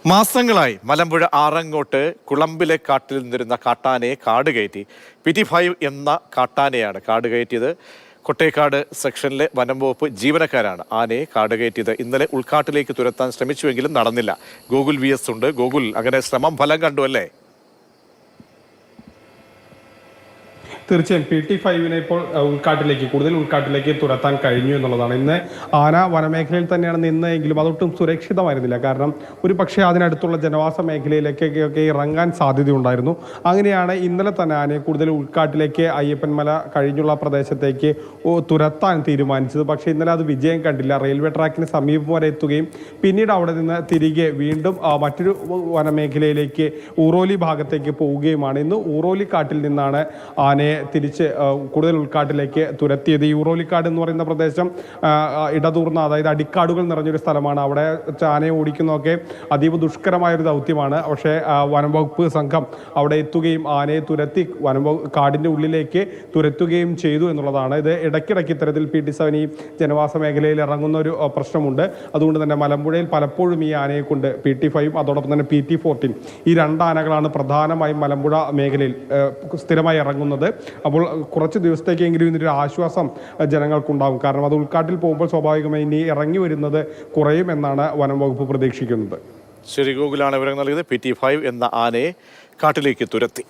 മാസങ്ങളായി മലമ്പുഴ ആറങ്ങോട്ട് കുളമ്പിലെ കാട്ടിൽ നിന്നിരുന്ന കാട്ടാനയെ കാടുകയറ്റി PT5 എന്ന കാട്ടാനയാണ് കാടുകയറ്റിയത്. കൊട്ടേക്കാട് സെക്ഷനിലെ വനംവകുപ്പ് ജീവനക്കാരാണ് ആനയെ കാടുകയറ്റിയത്. ഇന്നലെ ഉൾക്കാട്ടിലേക്ക് തുരത്താൻ ശ്രമിച്ചുവെങ്കിലും നടന്നില്ല. ഗോകുൽ VS ഉണ്ട്. ഗോകുൽ, അങ്ങനെ ശ്രമം ഫലം കണ്ടു അല്ലേ? തീർച്ചയായും PT5 ഇപ്പോൾ കൂടുതൽ ഉൾക്കാട്ടിലേക്ക് തുരത്താൻ കഴിഞ്ഞു എന്നുള്ളതാണ്. ഇന്ന് ആന വനമേഖലയിൽ തന്നെയാണ് നിന്നെങ്കിലും അതൊട്ടും സുരക്ഷിതമായിരുന്നില്ല. കാരണം ഒരു പക്ഷേ അതിനടുത്തുള്ള ജനവാസ മേഖലയിലേക്കൊക്കെ ഇറങ്ങാൻ സാധ്യതയുണ്ടായിരുന്നു. അങ്ങനെയാണ് ഇന്നലെ തന്നെ ആനയെ കൂടുതൽ ഉൾക്കാട്ടിലേക്ക് അയ്യപ്പൻമല കഴിഞ്ഞുള്ള പ്രദേശത്തേക്ക് തുരത്താൻ തീരുമാനിച്ചത്. പക്ഷേ ഇന്നലെ അത് വിജയം കണ്ടില്ല. റെയിൽവേ ട്രാക്കിന് സമീപം വരെ എത്തുകയും പിന്നീട് അവിടെ നിന്ന് തിരികെ വീണ്ടും മറ്റൊരു വനമേഖലയിലേക്ക് ഊറോലി ഭാഗത്തേക്ക് പോവുകയുമാണ്. ഇന്ന് ഊറോലി കാട്ടിൽ നിന്നാണ് ആനയെ തിരിച്ച് കൂടുതൽ ഉൾക്കാട്ടിലേക്ക് തുരത്തിയത്. ഈ ഊറോലിക്കാട് എന്ന് പറയുന്ന പ്രദേശം ഇടതൂർന്ന, അതായത് അടിക്കാടുകൾ നിറഞ്ഞൊരു സ്ഥലമാണ്. അവിടെ ആനയെ ഓടിക്കുന്നതൊക്കെ അതീവ ദുഷ്കരമായൊരു ദൗത്യമാണ്. പക്ഷേ വനംവകുപ്പ് സംഘം അവിടെ എത്തുകയും ആനയെ തുരത്തി കാടിൻ്റെ ഉള്ളിലേക്ക് തുരത്തുകയും ചെയ്തു എന്നുള്ളതാണ്. ഇത് ഇടയ്ക്കിടയ്ക്ക് ഇത്തരത്തിൽ PT7 ഈ ജനവാസ മേഖലയിൽ ഇറങ്ങുന്ന ഒരു പ്രശ്നമുണ്ട്. അതുകൊണ്ട് തന്നെ മലമ്പുഴയിൽ പലപ്പോഴും ഈ ആനയെ കൊണ്ട് PT5 അതോടൊപ്പം തന്നെ PT14 ഈ രണ്ട് ആനകളാണ് പ്രധാനമായും മലമ്പുഴ മേഖലയിൽ സ്ഥിരമായി ഇറങ്ങുന്നത്. അപ്പോൾ കുറച്ച് ദിവസത്തേക്കെങ്കിലും ഇതിനൊരു ആശ്വാസം ജനങ്ങൾക്കുണ്ടാകും. കാരണം അത് ഉൾക്കാട്ടിൽ പോകുമ്പോൾ സ്വാഭാവികമായി ഇനി ഇറങ്ങി വരുന്നത് കുറയുമെന്നാണ് വനം വകുപ്പ് പ്രതീക്ഷിക്കുന്നത്. ശരി, ഗൂഗിളാണ് വിവരം നൽകിയത്. PT5 എന്ന ആനയെ കാട്ടിലേക്ക് തുരത്തി.